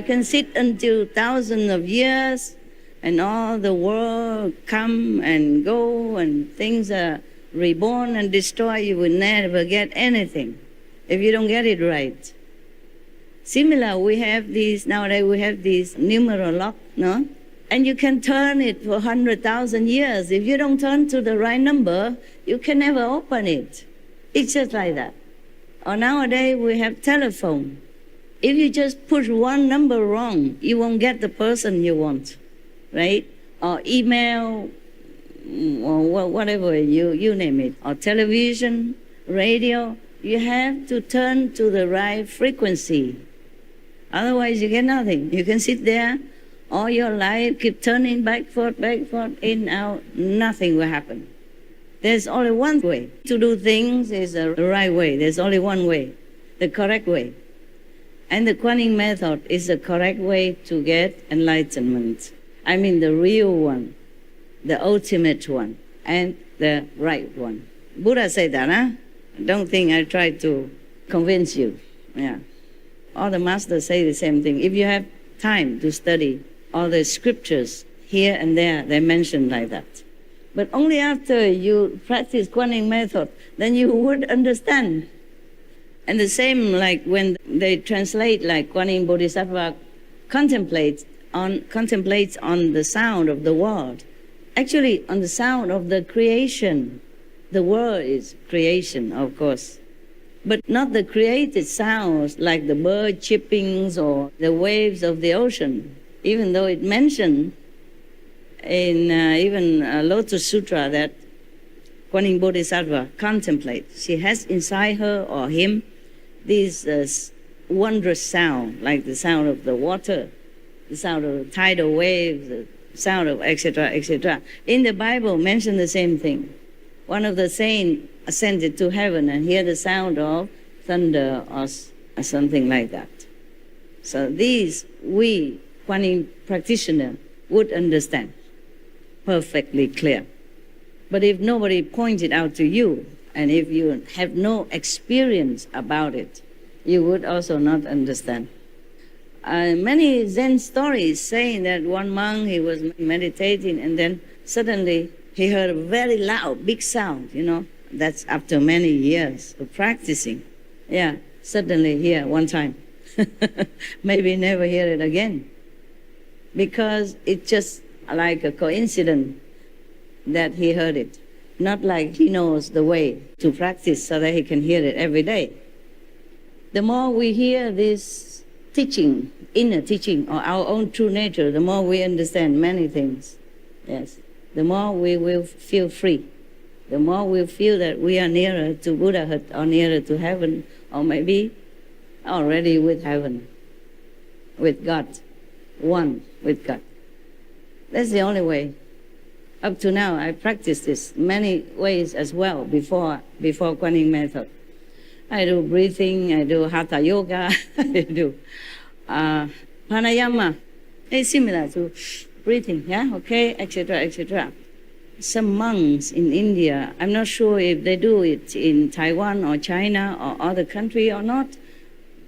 You can sit until thousands of years and all the world come and go and things are reborn and destroyed. You will never get anything if you don't get it right. Similar, nowadays we have these numeral lock, no? And you can turn it for 100,000 years. If you don't turn to the right number, you can never open it. It's just like that. Or nowadays we have telephone. If you just push one number wrong, you won't get the person you want, right? Or email, or whatever, you name it. Or television, radio, you have to turn to the right frequency. Otherwise you get nothing. You can sit there all your life, keep turning back, forth, in, out, nothing will happen. There's only one way to do things is the right way. There's only one way, the correct way. And the Kuan method is the correct way to get enlightenment. I mean the real one, the ultimate one, and the right one. Buddha said that, huh? Don't think I try to convince you. Yeah. All the masters say the same thing. If you have time to study all the scriptures here and there, they mention like that. But only after you practice Kuan method, then you would understand. And the same like when they translate like Kuan Bodhisattva contemplates on the sound of the world. Actually, on the sound of the creation. The world is creation, of course. But not the created sounds like the bird chirpings or the waves of the ocean. Even though it mentioned in even Lotus Sutra that Kuan Bodhisattva contemplates. She has inside her or him this wondrous sound, like the sound of the water, the sound of the tidal waves, the sound of etc., etc. In the Bible, mention the same thing. One of the saints ascended to heaven and hear the sound of thunder or something like that. So these we, Kuan Yin practitioner, would understand perfectly clear. But if nobody pointed out to you, and if you have no experience about it, you would also not understand. Many Zen stories saying that one monk, he was meditating and then suddenly he heard a very loud, big sound, That's after many years of practicing. Yeah, suddenly here one time. Maybe never hear it again. Because it's just like a coincidence that he heard it. Not like he knows the way to practice so that he can hear it every day. The more we hear this teaching, inner teaching, or our own true nature, the more we understand many things. Yes. The more we will feel free. The more we feel that we are nearer to Buddhahood or nearer to heaven, or maybe already with heaven, with God, one with God. That's the only way. Up to now, I practiced this many ways as well before Kuan Yin method. I do breathing, I do Hatha Yoga, I do pranayama. It's similar to breathing, yeah, okay, etc., etc. Some monks in India, I'm not sure if they do it in Taiwan or China or other country or not,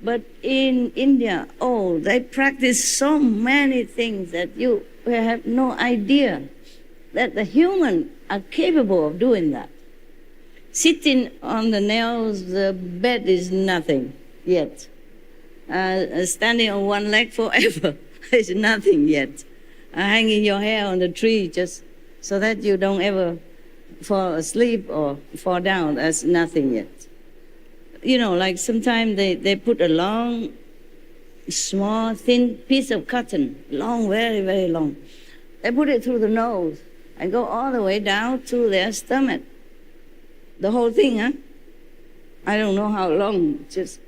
but in India, they practice so many things that you have no idea that the human are capable of doing that. Sitting on the nails, the bed is nothing yet. Standing on one leg forever is nothing yet. Hanging your hair on the tree just so that you don't ever fall asleep or fall down, that's nothing yet. Like sometimes they put a long, small, thin piece of cotton, long, very, very long. They put it through the nose and go all the way down to their stomach. The whole thing, huh? I don't know how long, just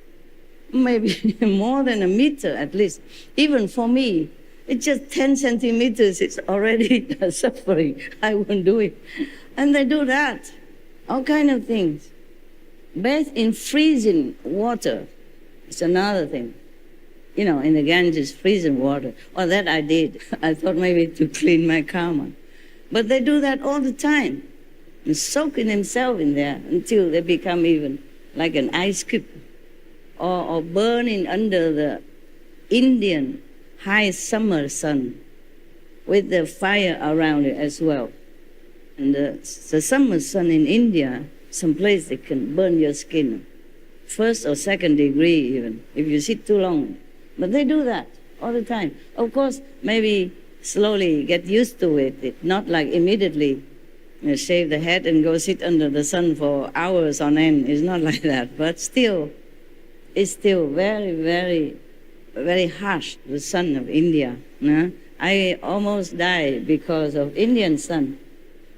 maybe more than a meter at least. Even for me, it's just 10 centimeters, it's already suffering. I won't do it. And they do that, all kind of things. Bathe in freezing water, it's another thing. In the Ganges, freezing water. Well, that I did. I thought maybe to clean my karma. But they do that all the time. And soaking themselves in there until they become even like an ice cube. Or burning under the Indian high summer sun with the fire around it as well. And the summer sun in India, some place they can burn your skin, 1st or 2nd degree even, if you sit too long. But they do that all the time. Of course, maybe slowly get used to it, not like immediately shave the head and go sit under the sun for hours on end. It's not like that. But still, it's still very, very, very harsh, the sun of India. No? I almost died because of Indian sun.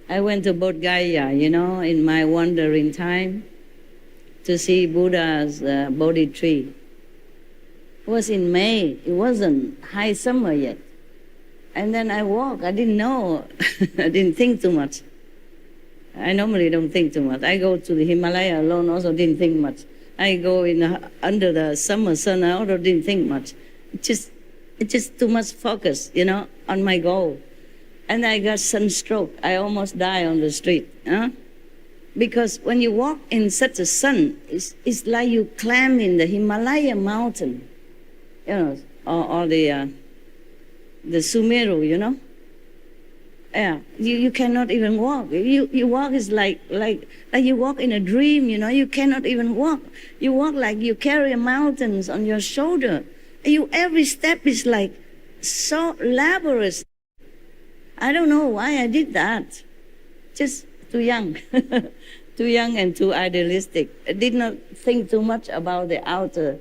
I went to Bodh Gaya, in my wandering time to see Buddha's Bodhi tree. It was in May. It wasn't high summer yet. And then I walked. I didn't know. I didn't think too much. I normally don't think too much. I go to the Himalaya alone, also didn't think much. I go under the summer sun, I also didn't think much. It's just too much focus, on my goal. And I got sunstroke. I almost died on the street. Because when you walk in such a sun, it's like you climb in the Himalaya mountain, or the Sumeru, Yeah, you cannot even walk. You walk is like you walk in a dream, You cannot even walk. You walk like you carry mountains on your shoulder. Every step is like so laborious. I don't know why I did that. Just too young. Too young and too idealistic. I did not think too much about the outer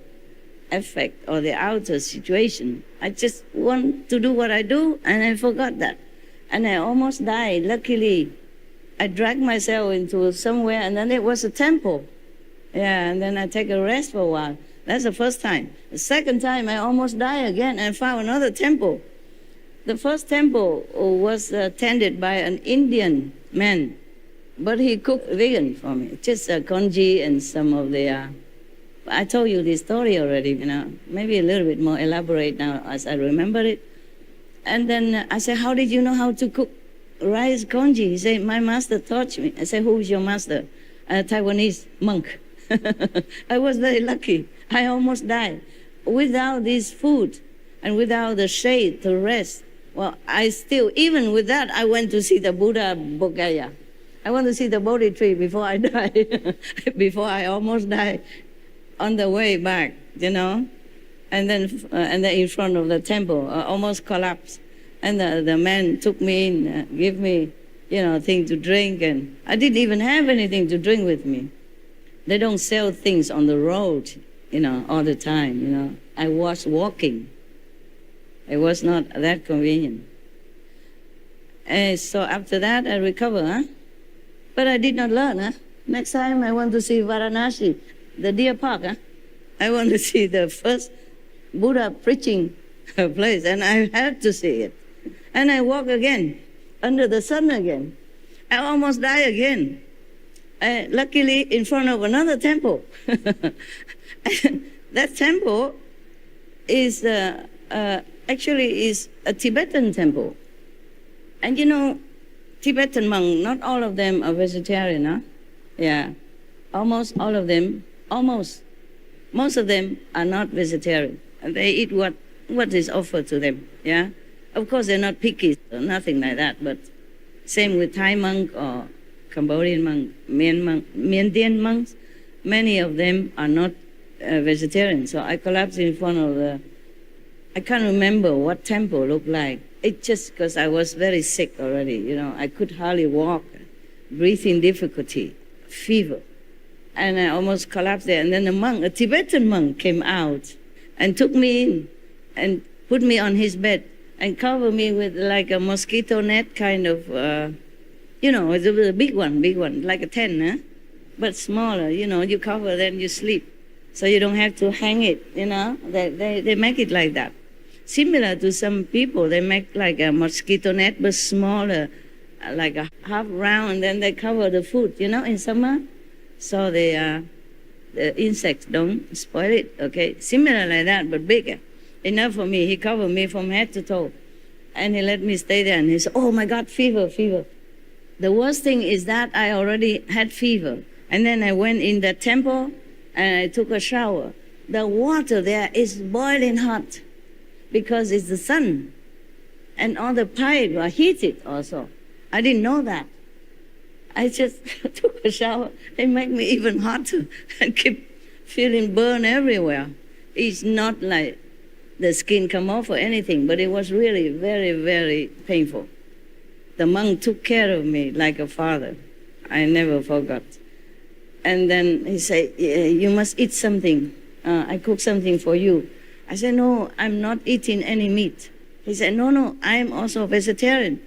effect or the outer situation. I just want to do what I do, and I forgot that. And I almost died. Luckily, I dragged myself into somewhere, and then it was a temple. Yeah, and then I take a rest for a while. That's the first time. The second time, I almost died again and found another temple. The first temple was tended by an Indian man, but he cooked vegan for me. Just congee and some of the... I told you this story already, maybe a little bit more elaborate now as I remember it. And then I said, how did you know how to cook rice congee? He said, my master taught me. I said, who is your master? A Taiwanese monk. I was very lucky. I almost died. Without this food and without the shade to rest, well, even with that, I went to see the Buddha Bodh Gaya. I went to see the Bodhi tree before I died, before I almost died on the way back, And then in front of the temple, I almost collapsed. And the man took me in, gave me, thing to drink, and I didn't even have anything to drink with me. They don't sell things on the road, all the time, I was walking. It was not that convenient. And so after that, I recovered, But I did not learn, Next time I want to see Varanasi, the deer park, I want to see the first Buddha preaching place, and I had to see it. And I walk again, under the sun again. I almost die again. Luckily, in front of another temple. That temple is actually is a Tibetan temple. And Tibetan monks, not all of them are vegetarian, Yeah, almost all of them, most of them are not vegetarian. They eat what is offered to them, yeah? Of course, they're not picky, or nothing like that, but same with Thai monk or Cambodian monk, Miandian monks, many of them are not vegetarian. So I collapsed in front of I can't remember what temple looked like. It's just because I was very sick already, I could hardly walk, breathing difficulty, fever. And I almost collapsed there. And then a Tibetan monk came out and took me in and put me on his bed and covered me with like a mosquito net kind of, it's a big one, like a tent, but smaller, you cover, then you sleep. So you don't have to hang it, they make it like that. Similar to some people, they make like a mosquito net, but smaller, like a half round, and then they cover the food, in summer. So the insects don't spoil it, okay? Similar like that, but bigger. Enough for me. He covered me from head to toe. And he let me stay there. And he said, oh my God, fever. The worst thing is that I already had fever. And then I went in the temple and I took a shower. The water there is boiling hot because it's the sun. And all the pipes are heated also. I didn't know that. I just took a shower. It made me even hotter. I keep feeling burn everywhere. It's not like the skin come off or anything, but it was really very, very painful. The monk took care of me like a father. I never forgot. And then he said, you must eat something. I cook something for you. I said, no, I'm not eating any meat. He said, no, I am also a vegetarian.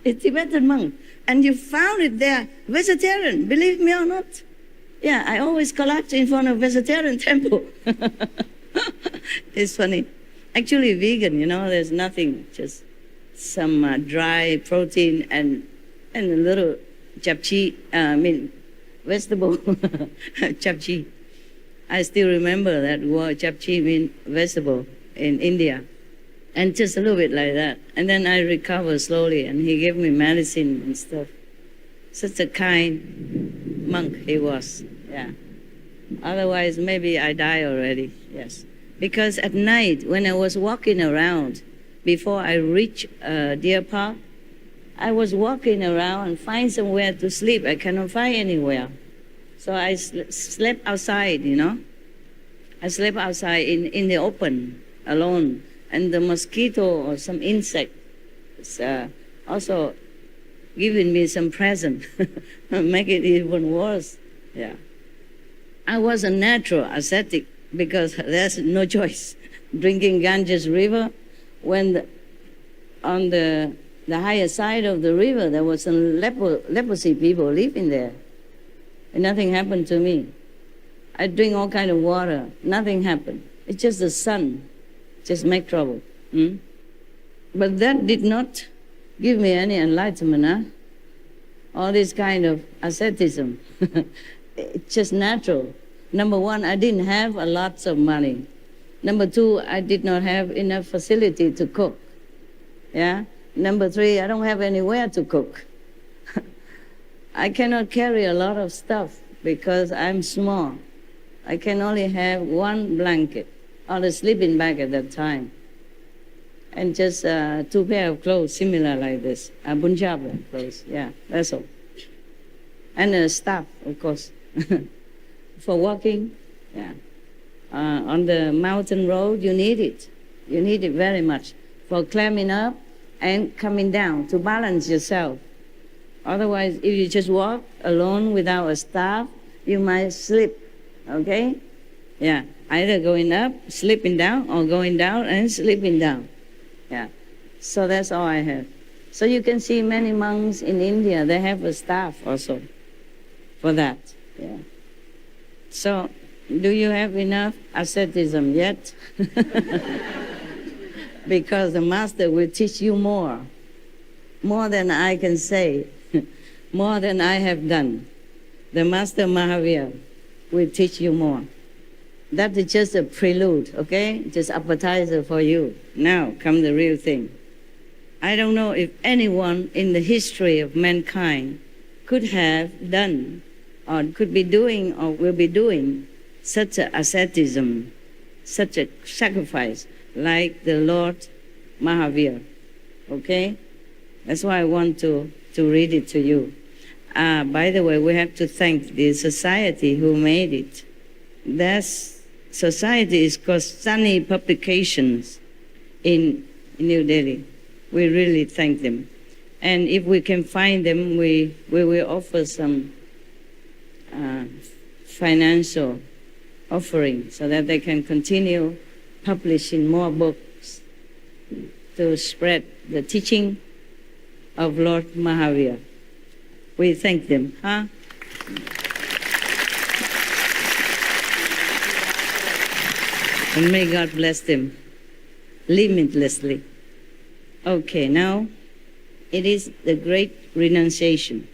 A Tibetan monk. And you found it there, vegetarian, believe me or not. Yeah, I always collapse in front of vegetarian temple. It's funny. Actually vegan, there's nothing, just some dry protein and a little japchae, vegetable, japchae. I still remember that word, japchae means vegetable in India. And just a little bit like that. And then I recovered slowly, and he gave me medicine and stuff. Such a kind monk he was, yeah. Otherwise, maybe I die already, yes. Because at night, when I was walking around, before I reached Deer Park, I was walking around and find somewhere to sleep. I cannot find anywhere. So I slept outside, I slept outside in the open, alone. And the mosquito or some insect is also giving me some present, make it even worse. Yeah, I was a natural ascetic because there's no choice. Drinking Ganges River, when on the higher side of the river there was some leprosy people living there, and nothing happened to me. I drink all kind of water, nothing happened. It's just the sun. Just make trouble. But that did not give me any enlightenment. All this kind of asceticism. It's just natural. Number one, I didn't have a lot of money. Number two, I did not have enough facility to cook. Yeah. Number three, I don't have anywhere to cook. I cannot carry a lot of stuff because I'm small. I can only have one blanket. Or the sleeping bag at that time. And just 2 pair of clothes, similar like this. Punjabi clothes, yeah, that's all. And a staff, of course. For walking, yeah. On the mountain road, you need it. You need it very much. For climbing up and coming down, to balance yourself. Otherwise, if you just walk alone without a staff, you might slip, okay? Yeah. Either going up, slipping down, or going down and slipping down. Yeah. So that's all I have. So you can see many monks in India, they have a staff also for that. Yeah. So do you have enough asceticism yet? Because the master will teach you more than I can say, more than I have done. The master Mahavira will teach you more. That is just a prelude, okay? Just appetizer for you. Now come the real thing. I don't know if anyone in the history of mankind could have done or could be doing or will be doing such an asceticism, such a sacrifice like the Lord Mahavira, okay? That's why I want to read it to you. By the way, we have to thank the society who made it. That's society is called Sunny Publications in New Delhi. We really thank them. And if we can find them, we will offer some financial offering so that they can continue publishing more books to spread the teaching of Lord Mahavira. We thank them, huh? And may God bless them limitlessly. Okay, now it is the great renunciation.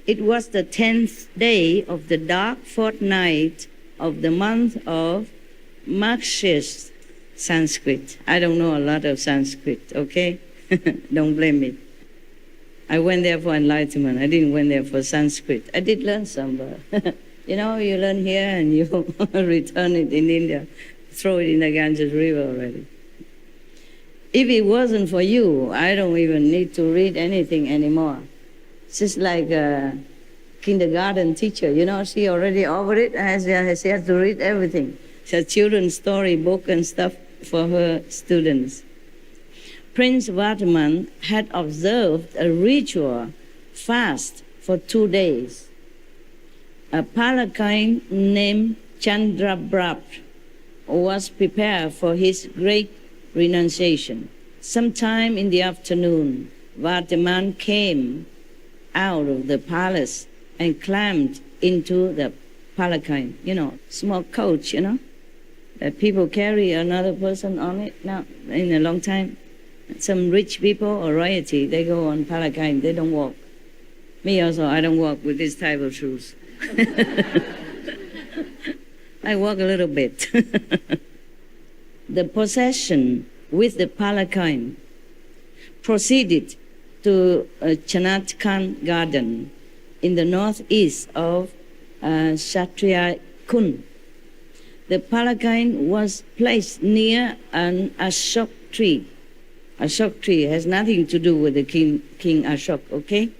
It was the 10th day of the dark fortnight of the month of Marxist Sanskrit. I don't know a lot of Sanskrit, okay? Don't blame me. I went there for enlightenment. I didn't went there for Sanskrit. I did learn some, but you learn here and you return it in India. Throw it in the Ganges River already. If it wasn't for you, I don't even need to read anything anymore. It's just like a kindergarten teacher, she already over it, she has to read everything. She has children's story book and stuff for her students. Prince Vardhaman had observed a ritual fast for 2 days. A palanquin named Chandraprabha was prepared for his great renunciation. Sometime in the afternoon, Vardhaman came out of the palace and climbed into the palanquin, small coach, that people carry another person on it now in a long time. Some rich people or royalty, they go on palanquin, they don't walk. Me also, I don't walk with this type of shoes. I walk a little bit. The procession with the palanquin proceeded to Chanatkan Garden in the northeast of Kshatriya Kund. The palanquin was placed near an Ashok tree. Ashok tree has nothing to do with the King Ashok, okay?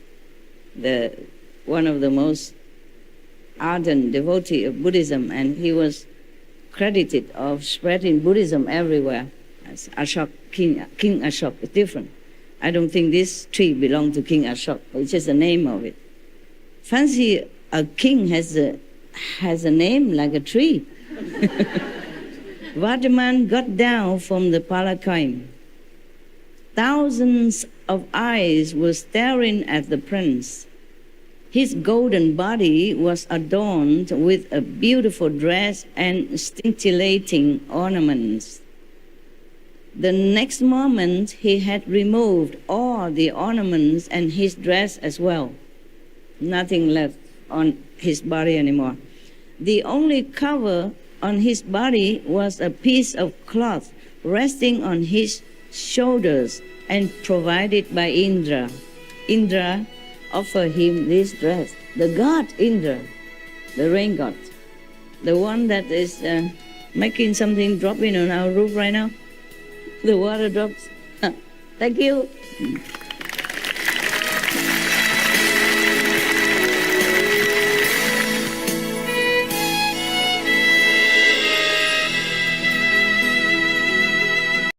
One of the most ardent devotee of Buddhism, and he was credited of spreading Buddhism everywhere. As Ashok, King Ashok is different. I don't think this tree belonged to King Ashok. It's just the name of it. Fancy a king has a name like a tree. Vardhaman got down from the palanquin. Thousands of eyes were staring at the prince. His golden body was adorned with a beautiful dress and scintillating ornaments. The next moment, he had removed all the ornaments and his dress as well. Nothing left on his body anymore. The only cover on his body was a piece of cloth resting on his shoulders and provided by Indra. Indra offered him this dress. The god Indra, the rain god, the one that is making something drop in on our roof right now. The water drops. Thank you.